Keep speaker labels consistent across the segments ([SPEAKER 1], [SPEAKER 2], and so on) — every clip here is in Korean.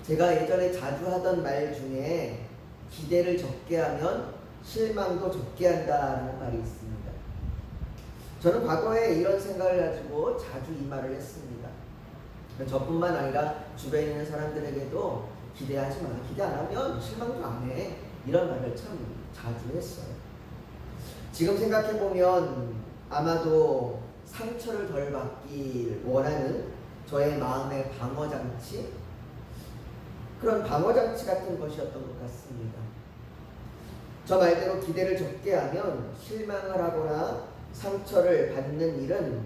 [SPEAKER 1] 제가 예전에 자주 하던 말 중에 기대를 적게 하면 실망도 적게 한다는 말이 있습니다. 저는 과거에 이런 생각을 가지고 자주 이 말을 했습니다. 저뿐만 아니라 주변에 있는 사람들에게도 기대하지 마. 기대 안 하면 실망도 안 해. 이런 말을 참 자주 했어요. 지금 생각해보면 아마도 상처를 덜 받길 원하는 저의 마음의 방어장치? 그런 방어장치 같은 것이었던 것 같습니다. 저 말대로 기대를 적게 하면 실망을 하거나 상처를 받는 일은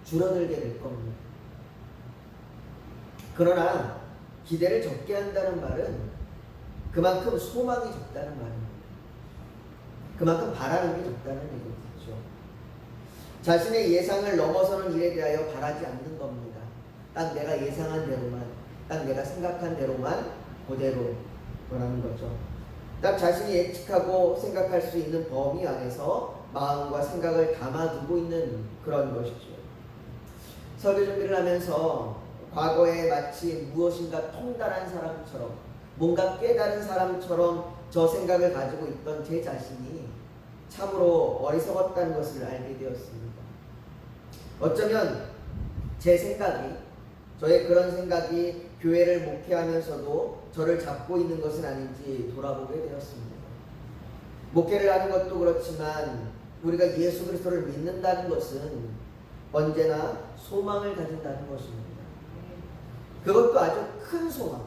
[SPEAKER 1] 줄어들게 될 겁니다. 그러나 기대를 적게 한다는 말은 그만큼 소망이 적다는 말입니다. 그만큼 바라는 게 적다는 얘기죠. 자신의 예상을 넘어서는 일에 대하여 바라지 않는 겁니다. 딱 내가 예상한 대로만, 딱 내가 생각한 대로만 그대로 원하는 거죠. 딱 자신이 예측하고 생각할 수 있는 범위 안에서 마음과 생각을 담아두고 있는 그런 것이죠. 설교 준비를 하면서 과거에 마치 무엇인가 통달한 사람처럼, 뭔가 깨달은 사람처럼 저 생각을 가지고 있던 제 자신이 참으로 어리석었다는 것을 알게 되었습니다. 어쩌면 제 생각이, 저의 그런 생각이 교회를 목회하면서도 저를 잡고 있는 것은 아닌지 돌아보게 되었습니다. 목회를 하는 것도 그렇지만 우리가 예수 그리스도를 믿는다는 것은 언제나 소망을 가진다는 것입니다. 그것도 아주 큰 소망,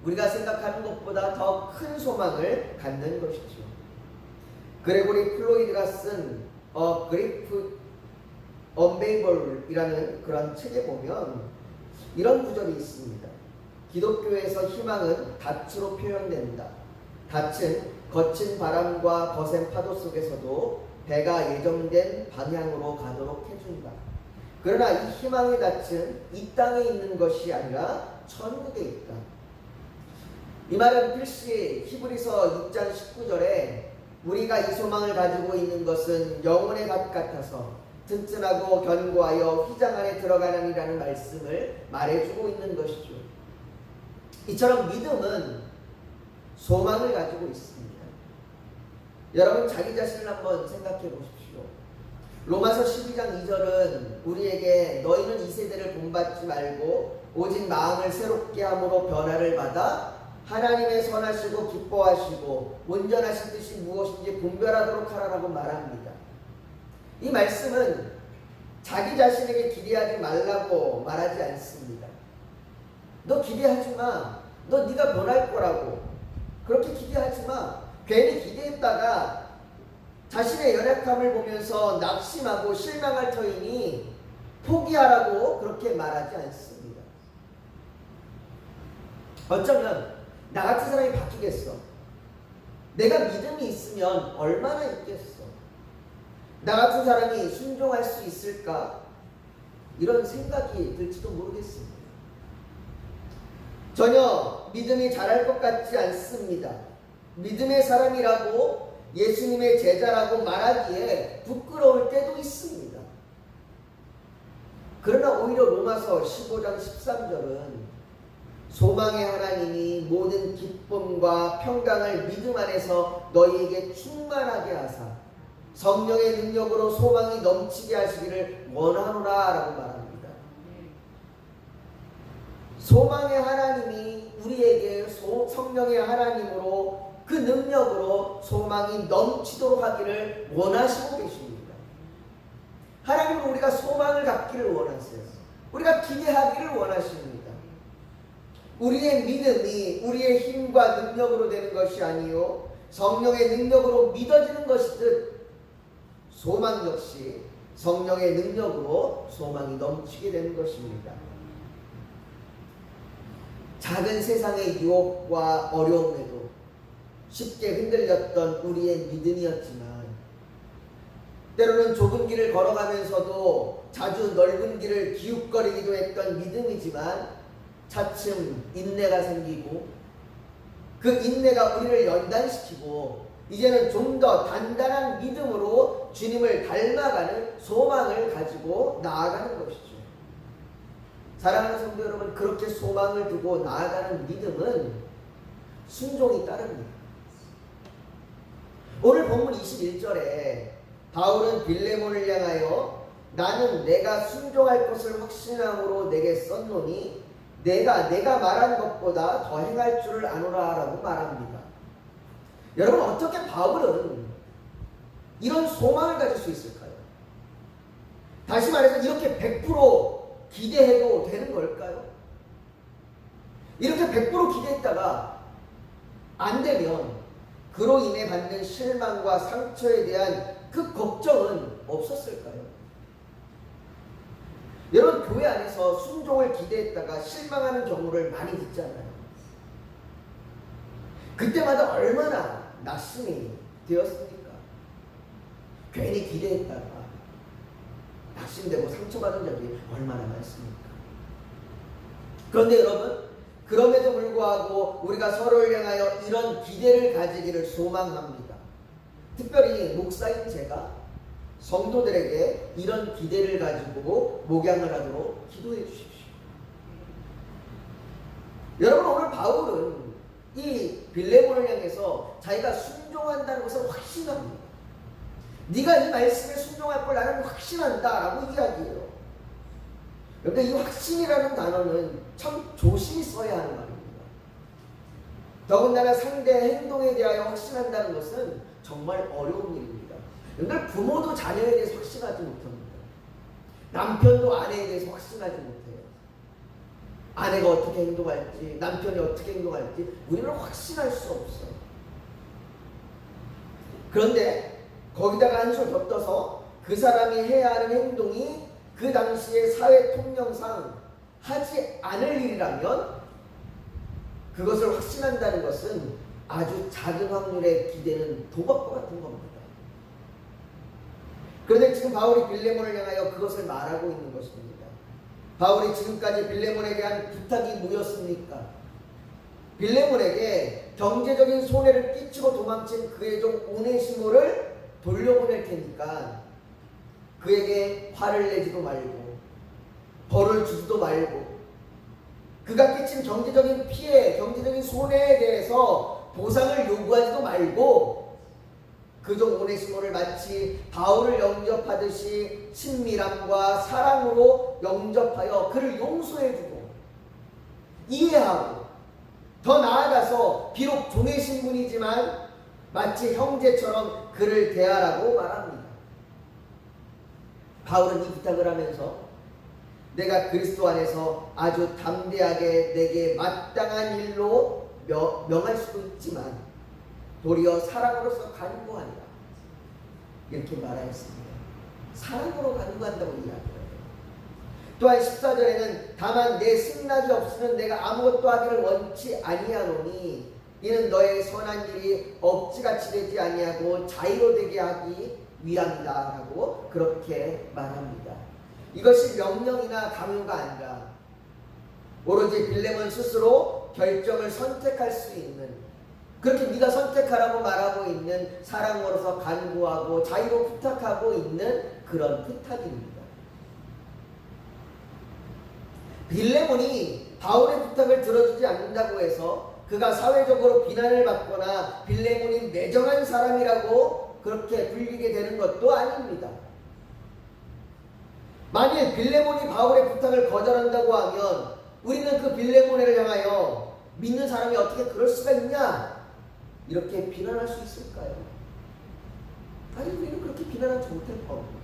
[SPEAKER 1] 우리가 생각하는 것보다 더 큰 소망을 갖는 것이죠. 그레고리 플로이드가 쓴 A Grief Unbearable이라는 그런 책에 보면 이런 구절이 있습니다. 기독교에서 희망은 닻으로 표현된다. 닻은 거친 바람과 거센 파도 속에서도 배가 예정된 방향으로 가도록 해준다. 그러나 이 희망의 닻은 이 땅에 있는 것이 아니라 천국에 있다. 이 말은 필시 히브리서 6장 19절에 우리가 이 소망을 가지고 있는 것은 영혼의 밭 같아서 튼튼하고 견고하여 휘장 안에 들어가느니라는 말씀을 말해주고 있는 것이죠. 이처럼 믿음은 소망을 가지고 있습니다. 여러분 자기 자신을 한번 생각해 보십시오. 로마서 12장 2절은 우리에게 너희는 이 세대를 본받지 말고 오직 마음을 새롭게 함으로 변화를 받아 하나님의 선하시고 기뻐하시고 온전하신 뜻이 무엇인지 분별하도록 하라라고 말합니다. 이 말씀은 자기 자신에게 기대하지 말라고 말하지 않습니다. 너 기대하지 마. 너 네가 변할 거라고. 그렇게 기대하지 마. 괜히 기대했다가 자신의 연약함을 보면서 낙심하고 실망할 터이니 포기하라고 그렇게 말하지 않습니다. 어쩌면 나 같은 사람이 바뀌겠어. 내가 믿음이 있으면 얼마나 있겠어. 나 같은 사람이 순종할 수 있을까? 이런 생각이 들지도 모르겠습니다. 전혀 믿음이 자랄 것 같지 않습니다. 믿음의 사람이라고 예수님의 제자라고 말하기에 부끄러울 때도 있습니다. 그러나 오히려 로마서 15장 13절은 소망의 하나님이 모든 기쁨과 평강을 믿음 안에서 너희에게 충만하게 하사 성령의 능력으로 소망이 넘치게 하시기를 원하노라 라고 말합니다. 소망의 하나님이 우리에게 성령의 하나님으로 그 능력으로 소망이 넘치도록 하기를 원하시고 계십니다. 하나님은 우리가 소망을 갖기를 원하세요. 우리가 기대하기를 원하십니다. 우리의 믿음이 우리의 힘과 능력으로 되는 것이 아니요 성령의 능력으로 믿어지는 것이듯 소망 역시 성령의 능력으로 소망이 넘치게 되는 것입니다. 작은 세상의 유혹과 어려움에도 쉽게 흔들렸던 우리의 믿음이었지만 때로는 좁은 길을 걸어가면서도 자주 넓은 길을 기웃거리기도 했던 믿음이지만 차츰 인내가 생기고 그 인내가 우리를 연단시키고 이제는 좀 더 단단한 믿음으로 주님을 닮아가는 소망을 가지고 나아가는 것이죠. 사랑하는 성도 여러분, 그렇게 소망을 두고 나아가는 믿음은 순종이 따릅니다. 오늘 본문 21절에 바울은 빌레몬을 향하여 나는 내가 순종할 것을 확신함으로 내게 썼노니 내가 말한 것보다 더 행할 줄을 아노라 라고 말합니다. 여러분, 어떻게 바울은 이런 소망을 가질 수 있을까요? 다시 말해서 이렇게 100% 기대해도 되는 걸까요? 이렇게 100% 기대했다가 안 되면 그로 인해 받는 실망과 상처에 대한 그 걱정은 없었을까요? 여러분, 교회 안에서 순종을 기대했다가 실망하는 경우를 많이 듣잖아요. 그때마다 얼마나 낙심이 되었습니까? 괜히 기대했다가 낙심되고 상처받은 적이 얼마나 많습니까? 그런데 여러분, 그럼에도 불구하고 우리가 서로를 향하여 이런 기대를 가지기를 소망합니다. 특별히 목사인 제가 성도들에게 이런 기대를 가지고 목양을 하도록 기도해 주십시오. 여러분, 오늘 바울은 이 빌레몬을 향해서 자기가 순종한다는 것을 확신합니다. 네가 이 말씀에 순종할 걸 나는 확신한다 라고 이야기해요. 그런데 이 확신이라는 단어는 참 조심히 써야 하는 말입니다. 더군다나 상대의 행동에 대하여 확신한다는 것은 정말 어려운 일입니다. 그런데 부모도 자녀에 대해서 확신하지 못합니다. 남편도 아내에 대해서 확신하지 못해요. 아내가 어떻게 행동할지, 남편이 어떻게 행동할지 우리는 확신할 수 없어요. 그런데 거기다가 한술 덧떠서 그 사람이 해야 하는 행동이 그 당시의 사회 통념상 하지 않을 일이라면 그것을 확신한다는 것은 아주 작은 확률의 기대는 도박과 같은 겁니다. 그런데 지금 바울이 빌레몬을 향하여 그것을 말하고 있는 것입니다. 바울이 지금까지 빌레몬에게 한 부탁이 뭐였습니까? 빌레몬에게 경제적인 손해를 끼치고 도망친 그의 종 오네시모를 돌려보낼 테니까 그에게 화를 내지도 말고 벌을 주지도 말고 그가 끼친 경제적인 피해, 경제적인 손해에 대해서 보상을 요구하지도 말고 그 종 오네시모를 마치 바울을 영접하듯이 친밀함과 사랑으로 영접하여 그를 용서해주고 이해하고 더 나아가서 비록 종의 신분이지만 마치 형제처럼 그를 대하라고 말합니다. 바울은 이 부탁을 하면서 내가 그리스도 안에서 아주 담대하게 내게 마땅한 일로 명할 수도 있지만 도리어 사랑으로서 간구한다 이렇게 말하였습니다. 사랑으로 간구한다고 이야기해요. 또한 14절에는 다만 내 승낙이 없으면 내가 아무것도 하기를 원치 아니하노니 이는 너의 선한 일이 억지같이 되지 아니하고 자유로 되게 하기 위함이다 라고 그렇게 말합니다. 이것이 명령이나 강요가 아니라 오로지 빌레몬 스스로 결정을 선택할 수 있는, 그렇게 네가 선택하라고 말하고 있는 사랑으로서 간구하고 자유로 부탁하고 있는 그런 부탁입니다. 빌레몬이 바울의 부탁을 들어주지 않는다고 해서 그가 사회적으로 비난을 받거나 빌레몬이 매정한 사람이라고 그렇게 불리게 되는 것도 아닙니다. 만일 빌레몬이 바울의 부탁을 거절한다고 하면 우리는 그 빌레몬을 향하여 믿는 사람이 어떻게 그럴 수가 있냐 이렇게 비난할 수 있을까요? 아니, 우리는 그렇게 비난하지 못할 겁니다.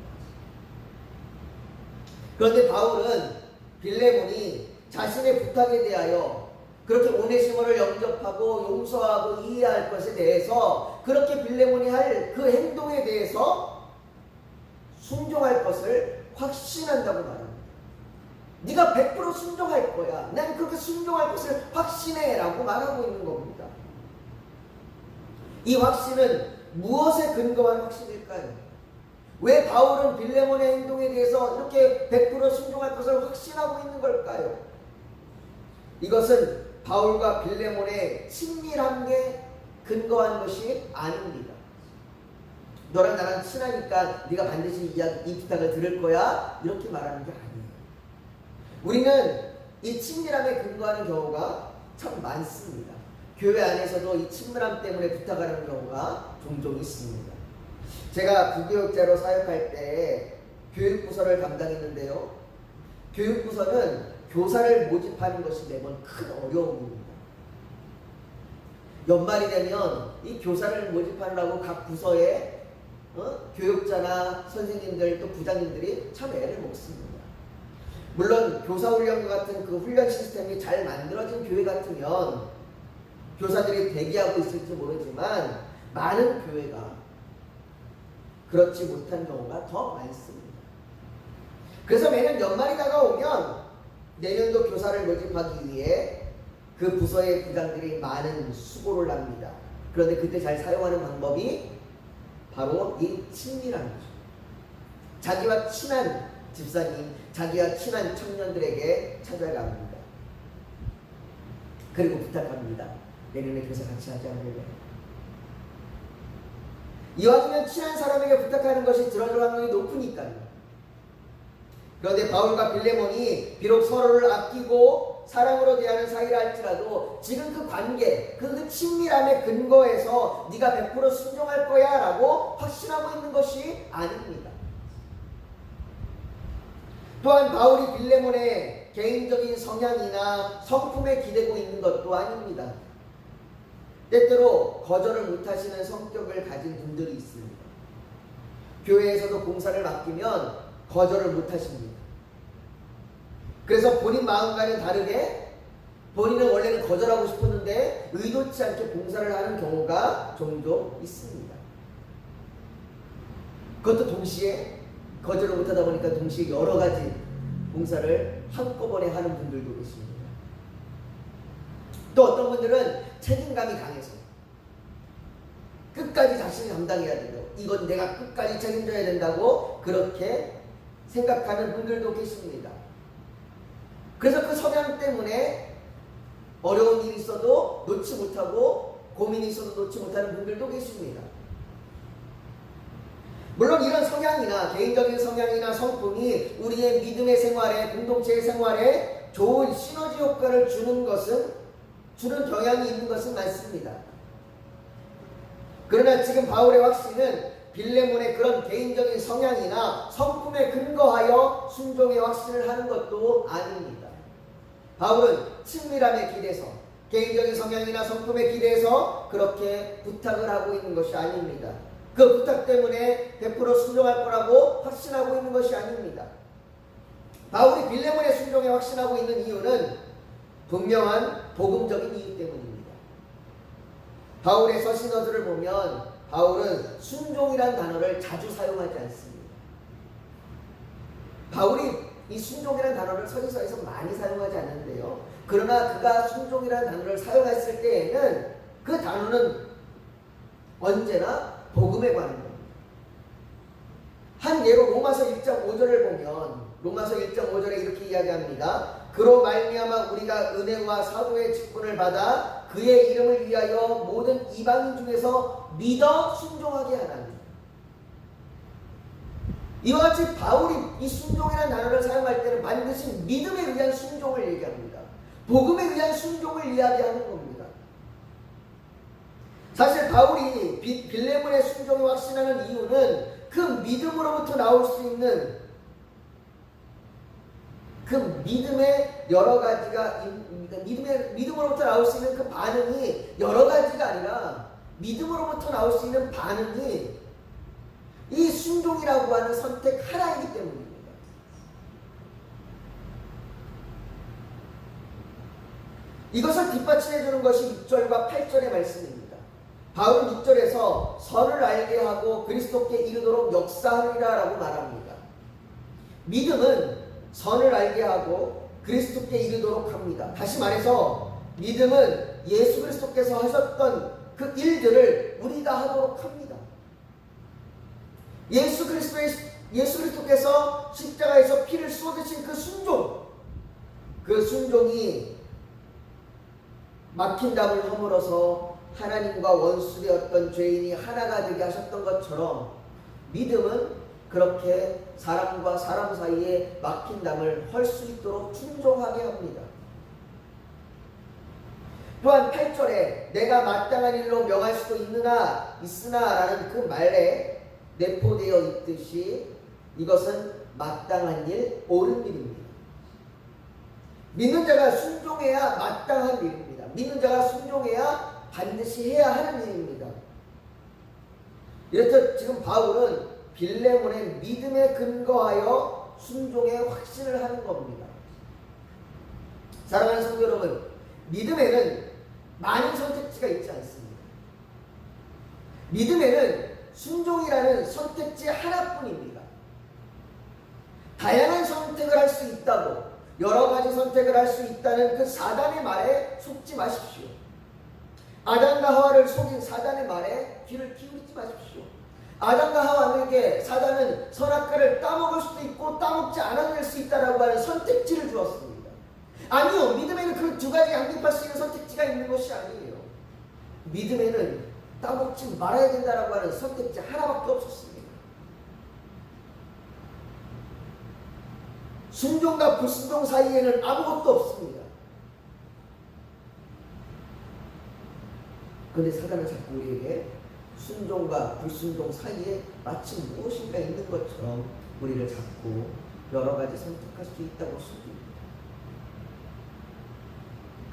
[SPEAKER 1] 그런데 바울은 빌레몬이 자신의 부탁에 대하여 그렇게 오네시모를 영접하고 용서하고 이해할 것에 대해서 그렇게 빌레몬이 할 그 행동에 대해서 순종할 것을 확신한다고 말합니다. 네가 100% 순종할 거야. 난 그렇게 순종할 것을 확신해 라고 말하고 있는 겁니다. 이 확신은 무엇에 근거한 확신일까요? 왜 바울은 빌레몬의 행동에 대해서 이렇게 100% 순종할 것을 확신하고 있는 걸까요? 이것은 바울과 빌레몬의 친밀함에 근거한 것이 아닙니다. 너랑 나랑 친하니까 네가 반드시 이 부탁을 들을 거야 이렇게 말하는 게 아니에요. 우리는 이 친밀함에 근거하는 경우가 참 많습니다. 교회 안에서도 이 친밀함 때문에 부탁하는 경우가 종종 있습니다. 제가 부교육자로 사역할 때 교육부서를 담당했는데요. 교육부서는 교사를 모집하는 것이 매번 큰 어려움입니다. 연말이 되면 이 교사를 모집하느라고 각 부서에 교육자나 선생님들 또 부장님들이 참 애를 먹습니다. 물론 교사훈련과 같은 그 훈련 시스템이 잘 만들어진 교회 같으면 교사들이 대기하고 있을지 모르지만 많은 교회가 그렇지 못한 경우가 더 많습니다. 그래서 매년 연말이 다가오면 내년도 교사를 모집하기 위해 그 부서의 부장들이 많은 수고를 합니다. 그런데 그때 잘 사용하는 방법이 바로 이 친밀함이죠. 자기와 친한 집사님, 자기와 친한 청년들에게 찾아갑니다. 그리고 부탁합니다. 내년에 교사 같이 하지 않을래? 이왕이면 친한 사람에게 부탁하는 것이 들어줄 확률이 높으니까요. 그런데 바울과 빌레몬이 비록 서로를 아끼고 사랑으로 대하는 사이라 할지라도 지금 그 관계, 그 친밀함의 근거에서 네가 100% 순종할 거야 라고 확신하고 있는 것이 아닙니다. 또한 바울이 빌레몬의 개인적인 성향이나 성품에 기대고 있는 것도 아닙니다. 때때로 거절을 못하시는 성격을 가진 분들이 있습니다. 교회에서도 봉사를 맡기면 거절을 못하십니다. 그래서 본인 마음과는 다르게 본인은 원래는 거절하고 싶었는데 의도치 않게 봉사를 하는 경우가 종종 있습니다. 그것도 동시에 거절을 못하다 보니까 동시에 여러 가지 봉사를 한꺼번에 하는 분들도 계십니다. 또 어떤 분들은 책임감이 강해서 끝까지 자신이 감당해야 된다고, 이건 내가 끝까지 책임져야 된다고 그렇게 생각하는 분들도 계십니다. 그래서 그 성향 때문에 어려운 일이 있어도 놓지 못하고 고민이 있어도 놓지 못하는 분들도 계십니다. 물론 이런 성향이나 개인적인 성향이나 성품이 우리의 믿음의 생활에, 공동체의 생활에 좋은 시너지 효과를 주는 경향이 있는 것은 맞습니다. 그러나 지금 바울의 확신은 빌레몬의 그런 개인적인 성향이나 성품에 근거하여 순종의 확신을 하는 것도 아닙니다. 바울은 친밀함에 기대서, 개인적인 성향이나 성품에 기대서 그렇게 부탁을 하고 있는 것이 아닙니다. 그 부탁 때문에 100% 순종할 거라고 확신하고 있는 것이 아닙니다. 바울이 빌레몬의 순종에 확신하고 있는 이유는 분명한 복음적인 이유 때문입니다. 바울의 서신어들을 보면 바울은 순종이란 단어를 자주 사용하지 않습니다. 바울이 이 순종이라는 단어를 서신서에서 많이 사용하지 않는데요. 그러나 그가 순종이라는 단어를 사용했을 때에는 그 단어는 언제나 복음에 관한 겁니다. 한 예로 로마서 1장 5절을 보면 로마서 1장 5절에 이렇게 이야기합니다. 그로 말미암아 우리가 은혜와 사도의 직분을 받아 그의 이름을 위하여 모든 이방인 중에서 믿어 순종하게 하나니. 이와 같이 바울이 이 순종이라는 단어를 사용할 때는 반드시 믿음에 의한 순종을 얘기합니다. 복음에 의한 순종을 이야기하는 겁니다. 사실 바울이 빌레몬의 순종에 확신하는 이유는 그 믿음으로부터 나올 수 있는 그 믿음의 여러 가지가, 믿음으로부터 나올 수 있는 그 반응이 여러 가지가 아니라 믿음으로부터 나올 수 있는 반응이 이 순종이라고 하는 선택 하나이기 때문입니다. 이것을 뒷받침해 주는 것이 6절과 8절의 말씀입니다. 바울은 6절에서 선을 알게 하고 그리스도께 이르도록 역사하리라 라고 말합니다. 믿음은 선을 알게 하고 그리스도께 이르도록 합니다. 다시 말해서 믿음은 예수 그리스도께서 하셨던 그 일들을 우리가 하도록 합니다. 예수 그리스도께서 십자가에서 피를 쏟으신 그 순종이 막힌 담을 허물어서 하나님과 원수되었던 죄인이 하나가 되게 하셨던 것처럼 믿음은 그렇게 사람과 사람 사이에 막힌 담을 헐 수 있도록 순종하게 합니다. 또한 8절에 내가 마땅한 일로 명할 수도 있으나 라는 그 말에 내포되어 있듯이 이것은 마땅한 일, 옳은 일입니다. 믿는 자가 순종해야 마땅한 일입니다. 믿는 자가 순종해야 반드시 해야 하는 일입니다. 이렇듯 지금 바울은 빌레몬의 믿음에 근거하여 순종의 확신을 하는 겁니다. 사랑하는 성도 여러분, 믿음에는 많은 선택지가 있지 않습니다. 믿음에는 순종이라는 선택지 하나뿐입니다. 다양한 선택을 할 수 있다고, 여러 가지 선택을 할 수 있다는 그 사단의 말에 속지 마십시오. 아담과 하와를 속인 사단의 말에 귀를 기울이지 마십시오. 아담과 하와에게 사단은 선악과를 따먹을 수도 있고 따먹지 않아낼 수 있다라고 하는 선택지를 주었습니다. 아니요, 믿음에는 그 두 가지 양립할 수 있는 선택지가 있는 것이 아니에요. 믿음에는 따먹지 말아야 된다라고 하는 선택지 하나밖에 없었습니다. 순종과 불순종 사이에는 아무것도 없습니다. 그런데 사단은 자꾸 우리에게 순종과 불순종 사이에 마치 무엇인가 있는 것처럼 우리를 자꾸 여러 가지 선택할 수 있다고 속입니다.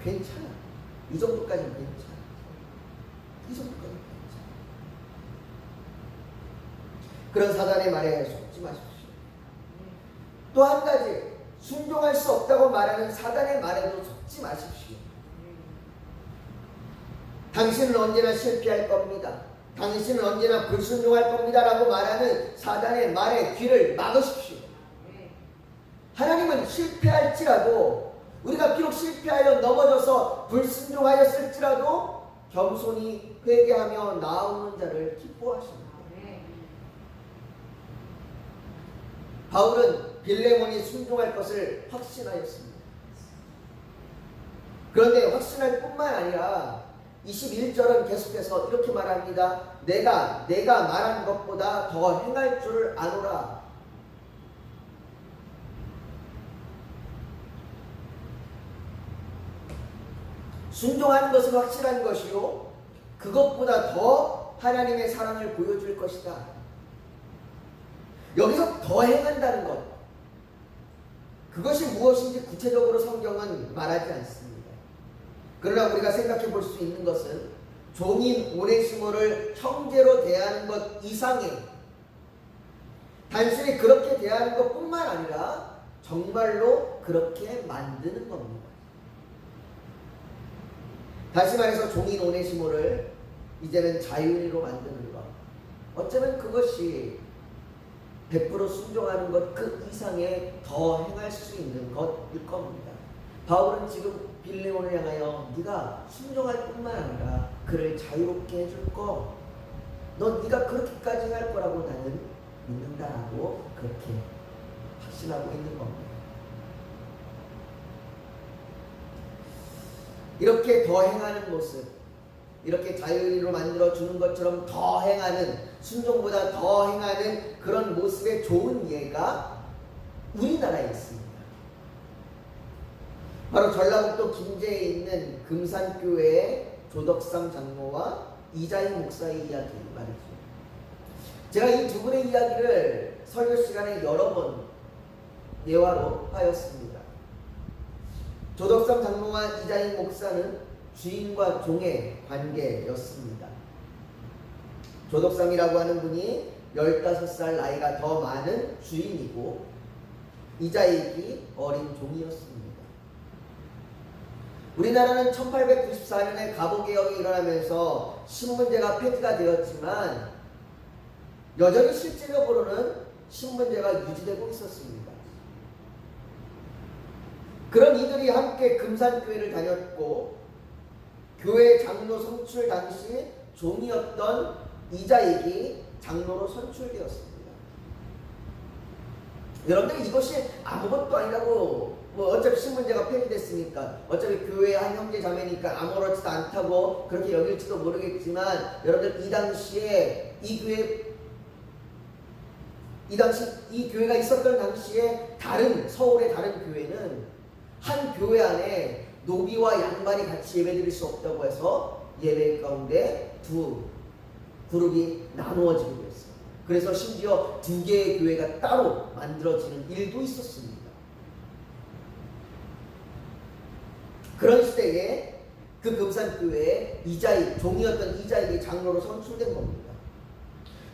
[SPEAKER 1] 괜찮아. 이 정도까지는 괜찮아. 이 정도까지는 괜찮아. 그런 사단의 말에 속지 마십시오. 또 한 가지, 순종할 수 없다고 말하는 사단의 말에도 속지 마십시오. 당신은 언제나 실패할 겁니다. 당신은 언제나 불순종할 겁니다 라고 말하는 사단의 말에 귀를 막으십시오. 하나님은 실패할지라도, 우리가 비록 실패하여 넘어져서 불순종하였을지라도 겸손히 회개하며 나아오는 자를 기뻐하십니다. 바울은 빌레몬이 순종할 것을 확신하였습니다. 그런데 확신할 뿐만 아니라 21절은 계속해서 이렇게 말합니다. 내가 말한 것보다 더 행할 줄을 아노라. 순종하는 것은 확실한 것이요, 그것보다 더 하나님의 사랑을 보여줄 것이다. 여기서 더 행한다는 것, 그것이 무엇인지 구체적으로 성경은 말하지 않습니다. 그러나 우리가 생각해 볼 수 있는 것은 종인 오네시모를 형제로 대하는 것 이상의, 단순히 그렇게 대하는 것뿐만 아니라 정말로 그렇게 만드는 겁니다. 다시 말해서 종인 오네시모를 이제는 자유인으로 만드는 것, 어쩌면 그것이 100% 순종하는 것 그 이상의 더 행할 수 있는 것일 겁니다. 바울은 지금 빌레몬을 향하여 네가 순종할 뿐만 아니라 그를 자유롭게 해줄 거, 너 네가 그렇게까지 할 거라고 나는 믿는다라고 그렇게 확신하고 있는 겁니다. 이렇게 더 행하는 모습, 이렇게 자유인으로 만들어주는 것처럼 더 행하는, 순종보다 더 행하는 그런 모습의 좋은 예가 우리나라에 있습니다. 바로 전라북도 김제에 있는 금산교회의 조덕삼 장로와 이자희 목사의 이야기 말이죠. 제가 이 두 분의 이야기를 설교 시간에 여러 번 예화로 하였습니다. 조덕삼 장로와 이자희 목사는 주인과 종의 관계였습니다. 조덕삼이라고 하는 분이 15살 나이가 더 많은 주인이고 이자익이 어린 종이었습니다. 우리나라는 1894년에 가보개혁이 일어나면서 신문제가 폐지가 되었지만 여전히 실질적으로는 신문제가 유지되고 있었습니다. 그런 이들이 함께 금산교회를 다녔고 교회 장로 선출 당시 종이었던 이자익이 장로로 선출되었습니다. 여러분들 이것이 아무것도 아니라고, 어차피 신문제가 폐지됐으니까, 어차피 교회의 한 형제 자매니까 아무렇지도 않다고 그렇게 여길지도 모르겠지만, 여러분들 이 당시에 이 교회 이 당시 이 교회가 있었던 당시에 서울의 다른 교회는 한 교회 안에 노비와 양반이 같이 예배드릴 수 없다고 해서 예배 가운데 두 그룹이 나누어지기도 했어요. 그래서 심지어 두 개의 교회가 따로 만들어지는 일도 있었습니다. 그런 시대에 그 금산교회에 종이었던 이자익이 장로로 선출된 겁니다.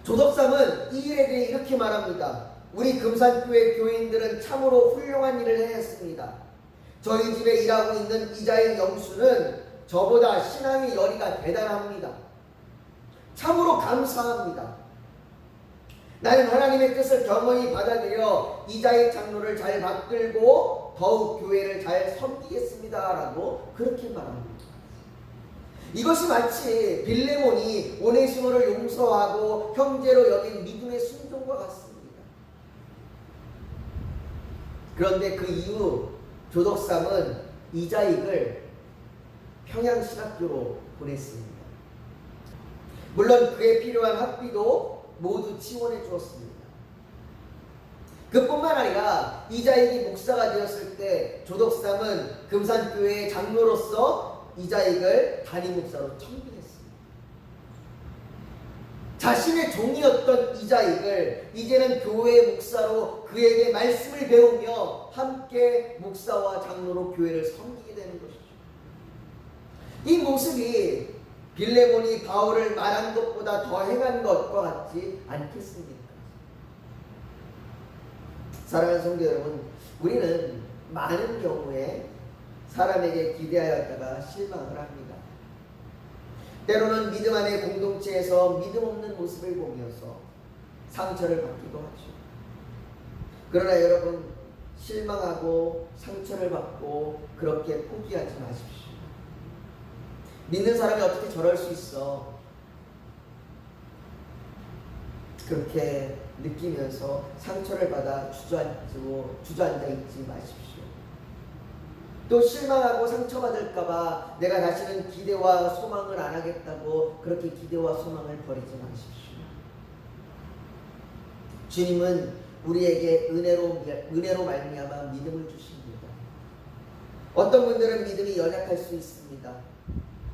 [SPEAKER 1] 조덕삼은 이 일에 대해 이렇게 말합니다. 우리 금산교회 교인들은 참으로 훌륭한 일을 해냈습니다. 저희 집에 일하고 있는 이자익 영수는 저보다 신앙의 열의가 대단합니다. 참으로 감사합니다. 나는 하나님의 뜻을 겸허히 받아들여 이자익 장로를 잘 받들고 더욱 교회를 잘 섬기겠습니다. 라고 그렇게 말합니다. 이것이 마치 빌레몬이 오네시모를 용서하고 형제로 여긴 믿음의 순종과 같습니다. 그런데 그 이후 조덕삼은 이자익을 평양신학교로 보냈습니다. 물론 그에 필요한 학비도 모두 지원해 주었습니다. 그뿐만 아니라 이자익이 목사가 되었을 때 조덕삼은 금산교회의 장로로서 이자익을 담임 목사로 청빙했습니다. 자신의 종이었던 이자익을 이제는 교회의 목사로 그에게 말씀을 배우며 함께 목사와 장로로 교회를 섬기게 되는 것이죠. 이 모습이 빌레몬이 바울을 말한 것보다 더 행한 것과 같지 않겠습니까? 사랑하는 성도 여러분, 우리는 많은 경우에 사람에게 기대하였다가 실망을 합니다. 때로는 믿음 안의 공동체에서 믿음 없는 모습을 보면서 상처를 받기도 하죠. 그러나 여러분, 실망하고 상처를 받고 그렇게 포기하지 마십시오. 믿는 사람이 어떻게 저럴 수 있어? 그렇게 느끼면서 상처를 받아 주저앉아 있지 마십시오. 또 실망하고 상처받을까봐 내가 다시는 기대와 소망을 안 하겠다고 그렇게 기대와 소망을 버리지 마십시오. 주님은 우리에게 은혜로 말미암아 믿음을 주십니다. 어떤 분들은 믿음이 연약할 수 있습니다.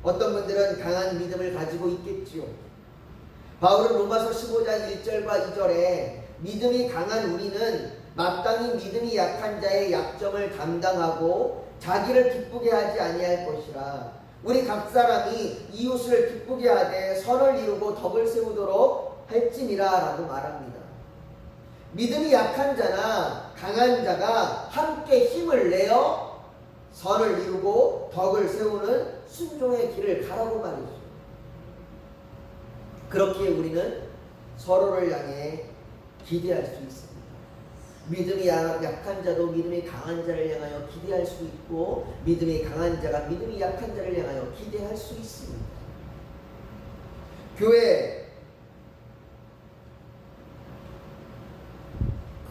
[SPEAKER 1] 어떤 분들은 강한 믿음을 가지고 있겠지요. 바울은 로마서 15장 1절과 2절에 믿음이 강한 우리는 마땅히 믿음이 약한 자의 약점을 담당하고 자기를 기쁘게 하지 아니할 것이라. 우리 각 사람이 이웃을 기쁘게 하되 선을 이루고 덕을 세우도록 할지니라 라고 말합니다. 믿음이 약한 자나 강한 자가 함께 힘을 내어 선을 이루고 덕을 세우는 순종의 길을 가라고 말이죠. 그렇기에 우리는 서로를 향해 기대할 수 있습니다. 믿음이 약한 자도 믿음이 강한 자를 향하여 기대할 수 있고, 믿음이 강한 자가 믿음이 약한 자를 향하여 기대할 수 있습니다. 교회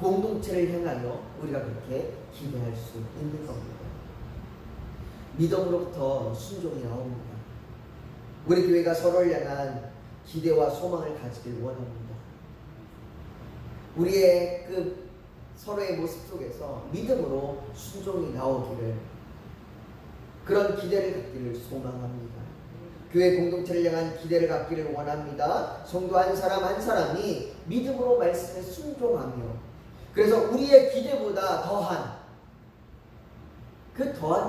[SPEAKER 1] 공동체를 향하여 우리가 그렇게 기대할 수 있는 겁니다. 믿음으로부터 순종이 나옵니다. 우리 교회가 서로를 향한 기대와 소망을 가지길 원합니다. 우리의 그 서로의 모습 속에서 믿음으로 순종이 나오기를, 그런 기대를 갖기를 소망합니다. 교회 공동체를 향한 기대를 갖기를 원합니다. 성도 한 사람 한 사람이 믿음으로 말씀에 순종하며, 그래서 우리의 기대보다 더한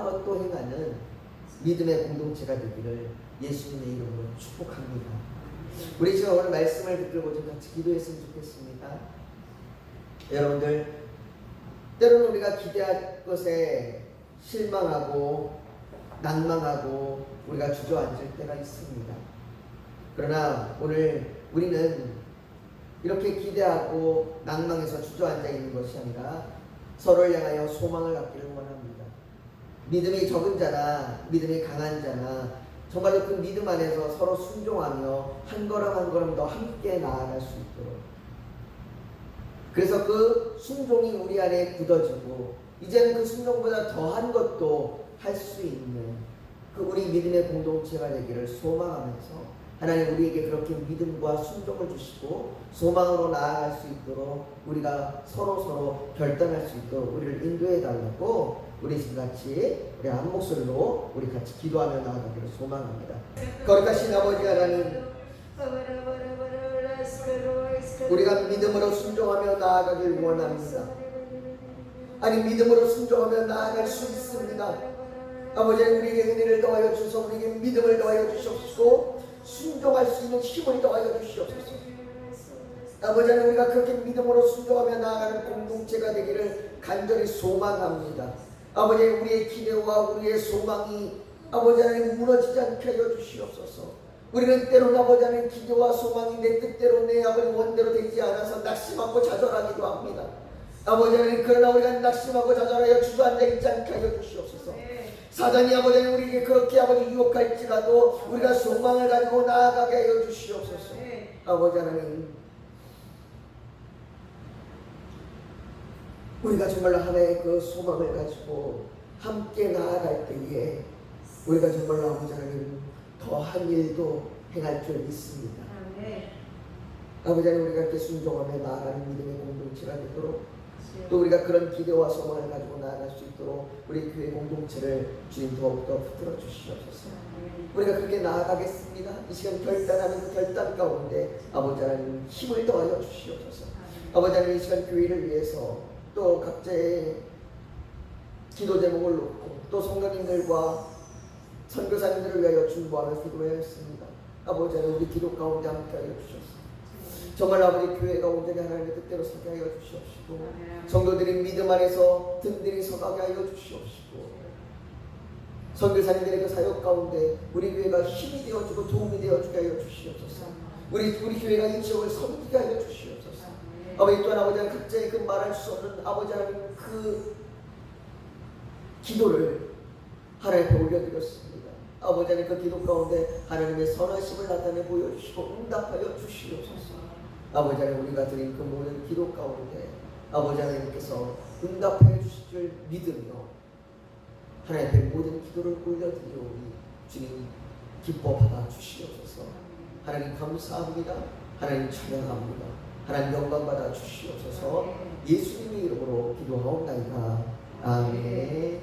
[SPEAKER 1] 것도 행하는 믿음의 공동체가 되기를 예수님의 이름으로 축복합니다. 우리 지금 오늘 말씀을 듣고 좀 같이 기도했으면 좋겠습니다. 여러분들, 때로는 우리가 기대할 것에 실망하고 낭망하고 우리가 주저앉을 때가 있습니다. 그러나 오늘 우리는 이렇게 기대하고 낭망해서 주저앉아 있는 것이 아니라 서로를 향하여 소망을 갖기를 원합니다. 믿음이 적은 자나 믿음이 강한 자나 정말로 그 믿음 안에서 서로 순종하며 한 걸음 한 걸음 더 함께 나아갈 수 있도록, 그래서 그 순종이 우리 안에 굳어지고 이제는 그 순종보다 더한 것도 할 수 있는 그 우리 믿음의 공동체가 되기를 소망하면서 하나님 우리에게 그렇게 믿음과 순종을 주시고 소망으로 나아갈 수 있도록 우리가 서로 결단할 수 있도록 우리를 인도해 달라고 우리 지금 같이 우리 한 목소리로 우리 같이 기도하며 나아가기를 소망합니다. 거룩하신 아버지 하나님, 우리가 믿음으로 순종하며 나아가길 원합니다. 아니 믿음으로 순종하며 나아갈 수 있습니다. 아버지 우리에게 은혜를 더하여 주셔서 우리에게 믿음을 더하여 주시옵시고 순종할 수 있는 힘을 더하여 주시옵소서. 아버지 우리가 그렇게 믿음으로 순종하며 나아가는 공동체가 되기를 간절히 소망합니다. 아버지 우리의 기대와 우리의 소망이 아버지 하나님 무너지지 않게 하여 주시옵소서. 우리는 때로는 아버지 하나님 기대와 소망이 내 뜻대로 내 아버지 원대로 되지 않아서 낙심하고 좌절하기도 합니다. 아버지 하나님 그러나 우리가 낙심하고 좌절하여 주저앉아 있지 않게 하여 주시옵소서. 사단이 아버지 하나님 우리에게 그렇게 아버지 유혹할지라도 우리가 소망을 가지고 나아가게 하여 주시옵소서. 아버지 하나님 우리가 정말 하나의 그 소망을 가지고 함께 나아갈 때에 우리가 정말 아버지 하나님 더한 일도 행할 줄 믿습니다. 아버지 하나님 우리가 이렇게 순종하며 나아가는 믿음의 공동체가 되도록 또 우리가 그런 기대와 소망을 가지고 나아갈 수 있도록 우리 교회 공동체를 주님 더욱더 붙들어 주시옵소서. 우리가 그렇게 나아가겠습니다. 이 시간 결단하는 그 결단 가운데 아버지 하나님 힘을 더하여 주시옵소서. 아버지 하나님 이 시간 교회를 위해서 또 각자의 기도 제목을 놓고 또 성도님들과 선교사님들을 위하여 중보하며 기도하였습니다. 아버지 하나님 우리 기도 가운데 함께하여 주셔서 정말 아버지 교회가 온전히 하나님의 뜻대로 서게 하여 주시옵시고 성도들이 믿음 안에서 든든히 서가게 하여 주시옵시고 선교사님들의 그 사역 가운데 우리 교회가 힘이 되어주고 도움이 되어주게 하여 주시옵소서. 우리 교회가 이 지역을 섬기게 하여 주시옵소서. 아버지 또한 아버지 하나님 각자의 그 말할 수 없는 아버지 하나님 그 기도를 하나님 앞에 올려드렸습니다. 아버지 하나님 그 기도 가운데 하나님의 선하심을 나타내 보여주시고 응답하여 주시옵소서. 아버지 하나님 우리가 드린 그 모든 기도 가운데 아버지 하나님께서 응답해 주실 줄 믿으며 하나님 앞에 모든 기도를 올려드리오니 주님 기뻐 받아 주시옵소서. 하나님 감사합니다. 하나님 찬양합니다. 하나님 영광 받아 주시옵소서. 예수님의 이름으로 기도하옵나이다. 아멘.